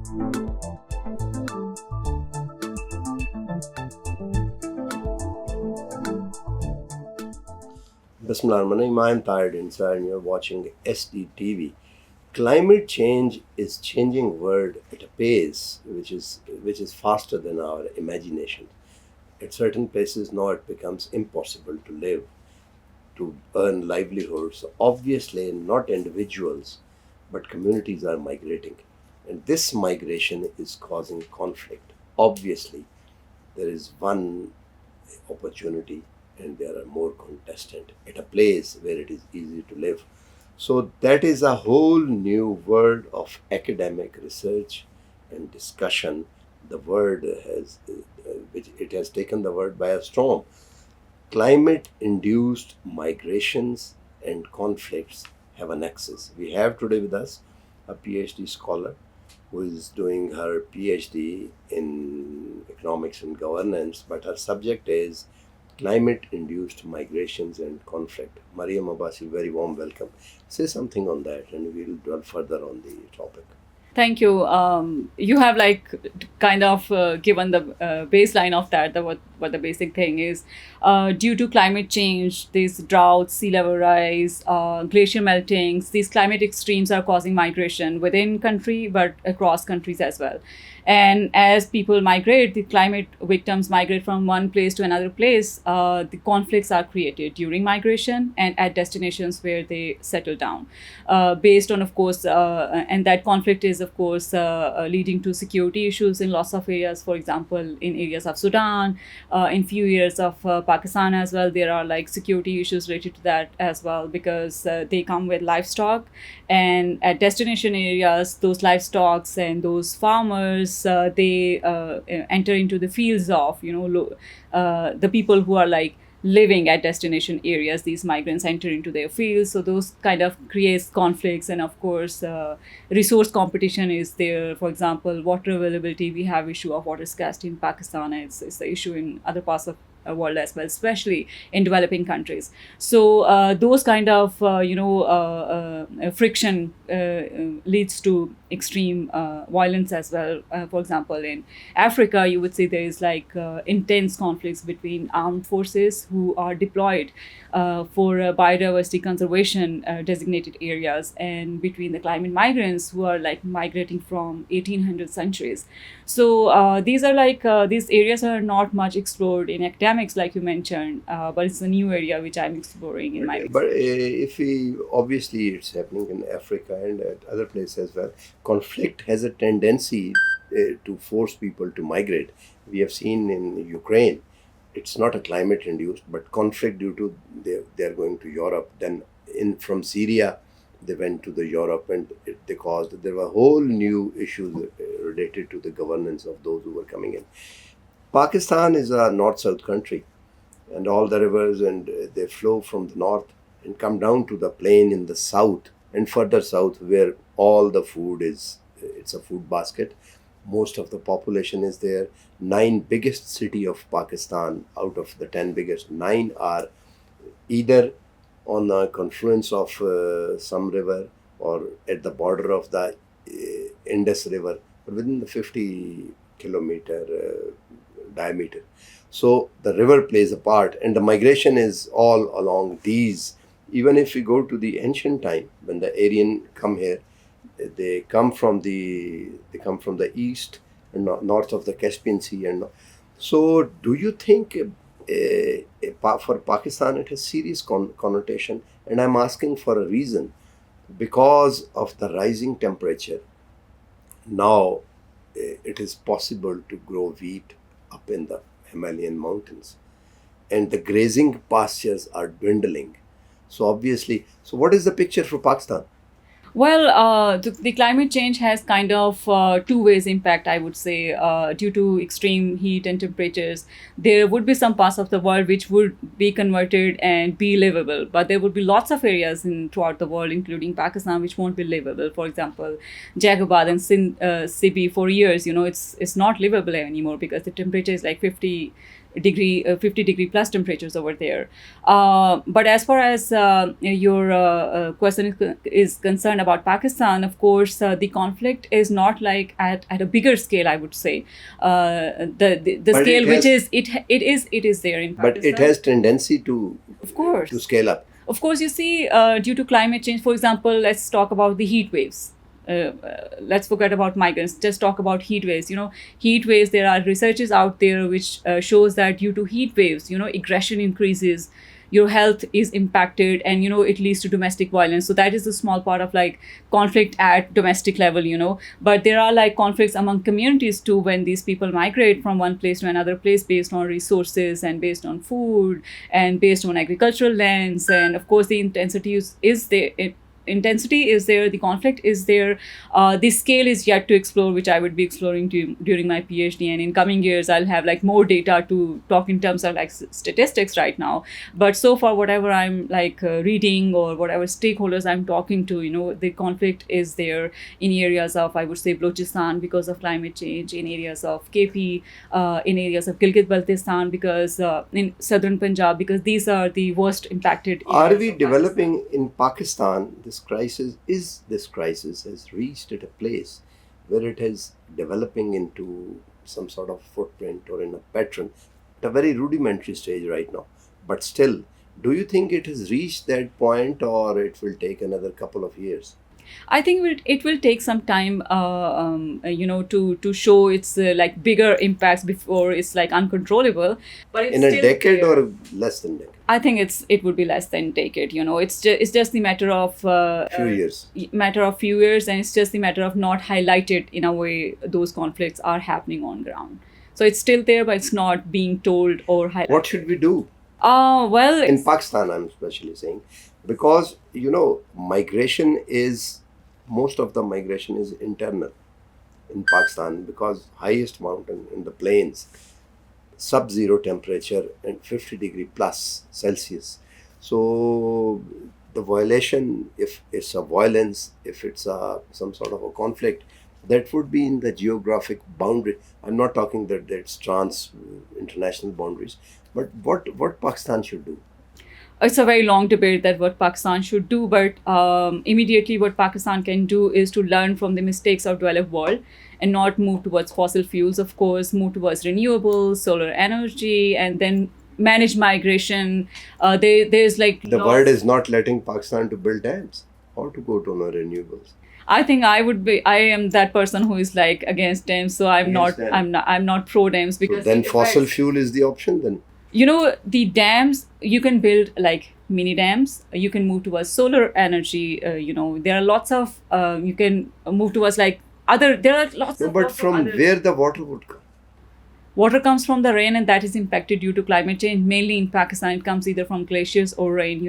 Bismillahirrahmanirrahim. I am Tahir Dhindsa and you're watching SDTV. Climate change is changing world at a pace which is faster than our imagination. At certain places now it becomes impossible to live, to earn livelihoods. Obviously, not individuals, but communities are migrating. And this migration is causing conflict. Obviously, there is one opportunity and there are more contestants at a place where it is easy to live. So that is a whole new world of academic research and discussion. The word has, which it has taken the world by a storm. Climate-induced migrations and conflicts have a nexus. We have today with us a PhD scholar who is doing her PhD in economics and governance, but her subject is climate-induced migrations and conflict. Maryum Abbassi, very warm welcome. Say something on that and we'll dwell further on the topic. Thank you. You have kind of given the baseline of that, what the basic thing is. Due to climate change, these droughts, sea level rise, glacier meltings, these climate extremes are causing migration within country, but across countries as well. And as people migrate, the climate victims migrate from one place to another place. The conflicts are created during migration and at destinations where they settle down. Based on, of course, and that conflict is, of course, leading to security issues in lots of areas. For example, in areas of Sudan, in few areas of Pakistan as well, there are security issues related to that as well, because they come with livestock, and at destination areas, those livestock and those farmers, they enter into the fields of the people who are living at destination areas. These migrants enter into their fields, so those kind of creates conflicts. And of course, resource competition is there. For example, water availability, we have issue of water scarcity in Pakistan. It's the issue in other parts of world as well, especially in developing countries. So those kind of friction leads to extreme violence as well. For example, in Africa, you would say there is intense conflicts between armed forces who are deployed for biodiversity conservation designated areas, and between the climate migrants who are migrating from 1800 centuries. So these are these areas are not much explored in academics, like you mentioned, but it's a new area which I'm exploring in my research. But if we, obviously it's happening in Africa and at other places as well, conflict has a tendency to force people to migrate. We have seen in Ukraine, it's not a climate induced, but conflict due to they're going to Europe. Then from Syria, they went to the Europe, and there were whole new issues related to the governance of those who were coming in. Pakistan is a north-south country, and all the rivers and they flow from the north and come down to the plain in the south and further south, where all the food is, it's a food basket. Most of the population is there. 9 biggest city of Pakistan, out of the 10 biggest, 9 are either on a confluence of some river or at the border of the Indus River, or within the 50-kilometer diameter. So the river plays a part, and the migration is all along these. Even if we go to the ancient time, when the Aryan come here, they come from the east and north of the Caspian Sea. And so do you think for Pakistan it has serious connotation? And I'm asking for a reason. Because of the rising temperature, now it is possible to grow wheat up in the Himalayan mountains, and the grazing pastures are dwindling. So obviously, so what is the picture for Pakistan? Well, the climate change has kind of two ways impact, I would say. Due to extreme heat and temperatures, there would be some parts of the world which would be converted and be livable, but there would be lots of areas throughout the world, including Pakistan, which won't be livable. For example, Jagabad and Sibi, for years, it's not livable anymore because the temperature is 50 50-degree plus temperatures over there. But as far as your question is concerned about Pakistan, of course, the conflict is not like at a bigger scale, I would say. The But scale it which has- it is there in but Pakistan. it has tendency to Of course. scale up. Of course, you see, due to climate change, for example, let's talk about the heat waves. Let's forget about migrants. Just talk about heat waves. Heat waves. There are researches out there which shows that due to heat waves, aggression increases, your health is impacted, and it leads to domestic violence. So that is a small part of like conflict at domestic level. But there are like conflicts among communities too when these people migrate from one place to another place based on resources and based on food and based on agricultural lands. And of course, the intensity is there. Intensity is there, the conflict is there. The scale is yet to explore, which I would be exploring during my PhD, and in coming years I'll have like more data to talk in terms of like statistics right now. But so far, whatever I'm like reading or whatever stakeholders I'm talking to, the conflict is there in areas of, I would say, Balochistan because of climate change, in areas of KP, in areas of Gilgit-Baltistan because in southern Punjab, because these are the worst impacted Are areas we of developing in Pakistan? This crisis has reached at a place where it is developing into some sort of footprint or in a pattern at a very rudimentary stage right now. But still, do you think it has reached that point, or it will take another couple of years? I think it will take some time, to show its like bigger impacts before it's like uncontrollable. But it's In a still decade there. or less than decade? I think it would be less than decade. It's just the matter of Few years. few years, and it's just the matter of not highlighted in a way those conflicts are happening on ground. So it's still there, but it's not being told or highlighted. What should we do? Well, In Pakistan, I'm especially saying, because most of the migration is internal in Pakistan, because highest mountain in the plains, sub-zero temperature and 50-degree plus Celsius. So the violation, if it's a violence, if it's some sort of a conflict, that would be in the geographic boundary. I'm not talking that it's international boundaries, but what Pakistan should do? it's a very long debate that what Pakistan should do, but immediately what Pakistan can do is to learn from the mistakes of developed world and not move towards fossil fuels, of course, move towards renewables, solar energy, and then manage migration. There's like The laws- world is not letting Pakistan to build dams or to go to no renewables. I think I am that person who is like against dams, so Against dam. I'm not pro dams So because then it fossil affects- fuel is the option then. the dams, you can build like mini dams, you can move towards solar energy, there are lots of you can move towards like there are lots No, of but lots of from other- where the water would come? water comes from the rain, and that is impacted due to climate change. Mainly in Pakistan, it comes either from glaciers or rain,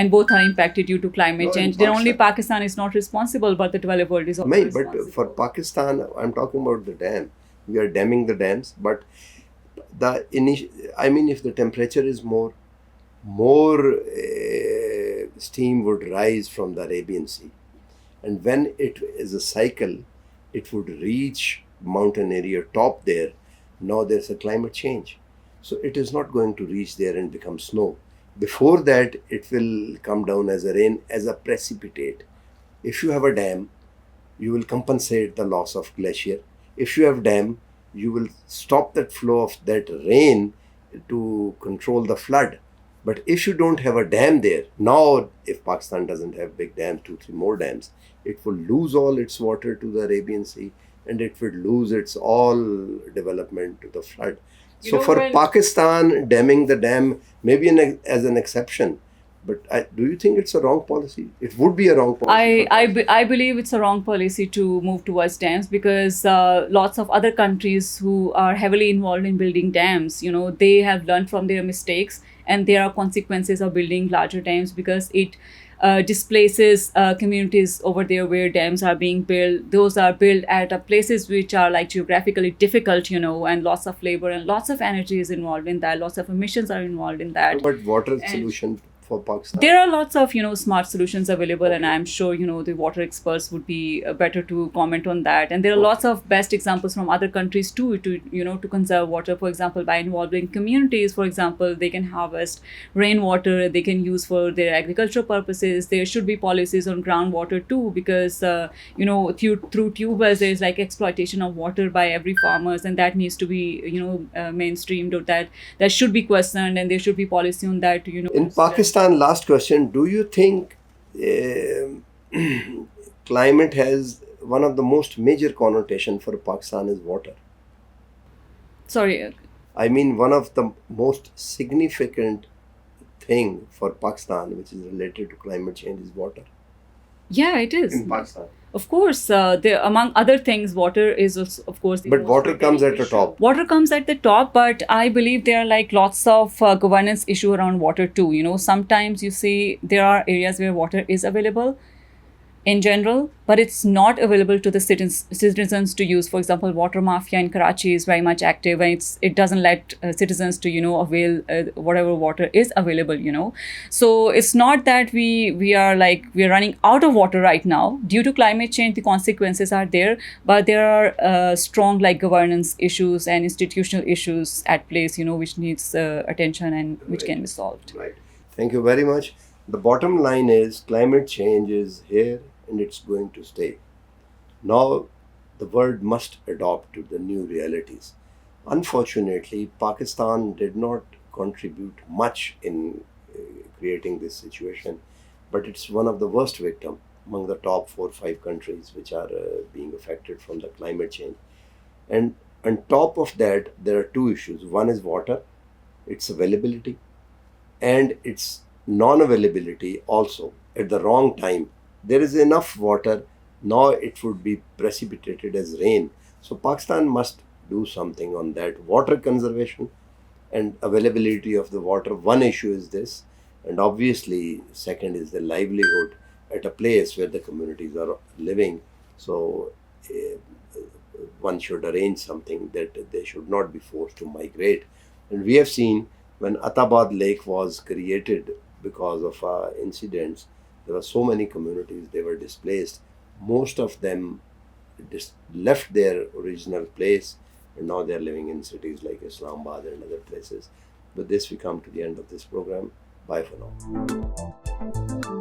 and both are impacted due to climate No, in change. Then only Pakistan- Pakistan is not responsible, but the developed world is also But responsible. for Pakistan, I'm talking about the dam. We are damming the dams, but if the temperature is more steam would rise from the Arabian Sea, and when it is a cycle, it would reach mountain area top there. Now there's a climate change, so it is not going to reach there and become snow. Before that, it will come down as a rain, as a precipitate. If you have a dam, you will compensate the loss of glacier. If you have dam, you will stop that flow of that rain to control the flood. But if you don't have a dam there, now if Pakistan doesn't have big dams, 2-3 more dams, it will lose all its water to the Arabian Sea, and it will lose its all development to the flood. You So know, for when- Pakistan, damming the dam maybe as an exception, but do you think it's a wrong policy? It would be a wrong policy. for Pakistan. I believe it's a wrong policy to move towards dams because lots of other countries who are heavily involved in building dams, they have learned from their mistakes, and there are consequences of building larger dams because it displaces communities over there where dams are being built. Those are built at places which are like geographically difficult, and lots of labor and lots of energy is involved in that. Lots of emissions are involved in that. But water And- solution for Pakistan? There are lots of smart solutions available, and I'm sure the water experts would be better to comment on that. And there are lots of best examples from other countries too to conserve water. For example, by involving communities, for example, they can harvest rainwater, they can use for their agricultural purposes. There should be policies on groundwater too, because through tube wells there is like exploitation of water by every farmers, and that needs to be mainstreamed, or that should be questioned, and there should be policy on that. In Pakistan, last question, do you think climate has one of the most major connotation for Pakistan is water? Sorry. I mean, one of the most significant thing for Pakistan, which is related to climate change, is water. Yeah, it is. In Pakistan. Of course, among other things, water is also, of course. But water comes at the top. Water comes at the top, but I believe there are like lots of governance issue around water too. Sometimes you see there are areas where water is available in general, but it's not available to the citizens to use. For example, water mafia in Karachi is very much active, and it doesn't let citizens to avail whatever water is available. So it's not that we are running out of water right now due to climate change. The consequences are there, but there are strong governance issues and institutional issues at place, which needs attention and which can be solved. Right. Thank you very much. The bottom line is climate change is here and it's going to stay. Now, the world must adopt to the new realities. Unfortunately, Pakistan did not contribute much in creating this situation, but it's one of the worst victims among the top 4 or 5 countries which are being affected from the climate change. And on top of that, there are 2 issues. One is water, its availability, and its non-availability also at the wrong time. There is enough water, now it would be precipitated as rain. So Pakistan must do something on that. Water conservation and availability of the water, one issue is this. And obviously, second is the livelihood at a place where the communities are living. So one should arrange something that they should not be forced to migrate. And we have seen when Atabad Lake was created because of incidents, there were so many communities, they were displaced. Most of them left their original place and now they are living in cities like Islamabad and other places. With this, we come to the end of this program. Bye for now.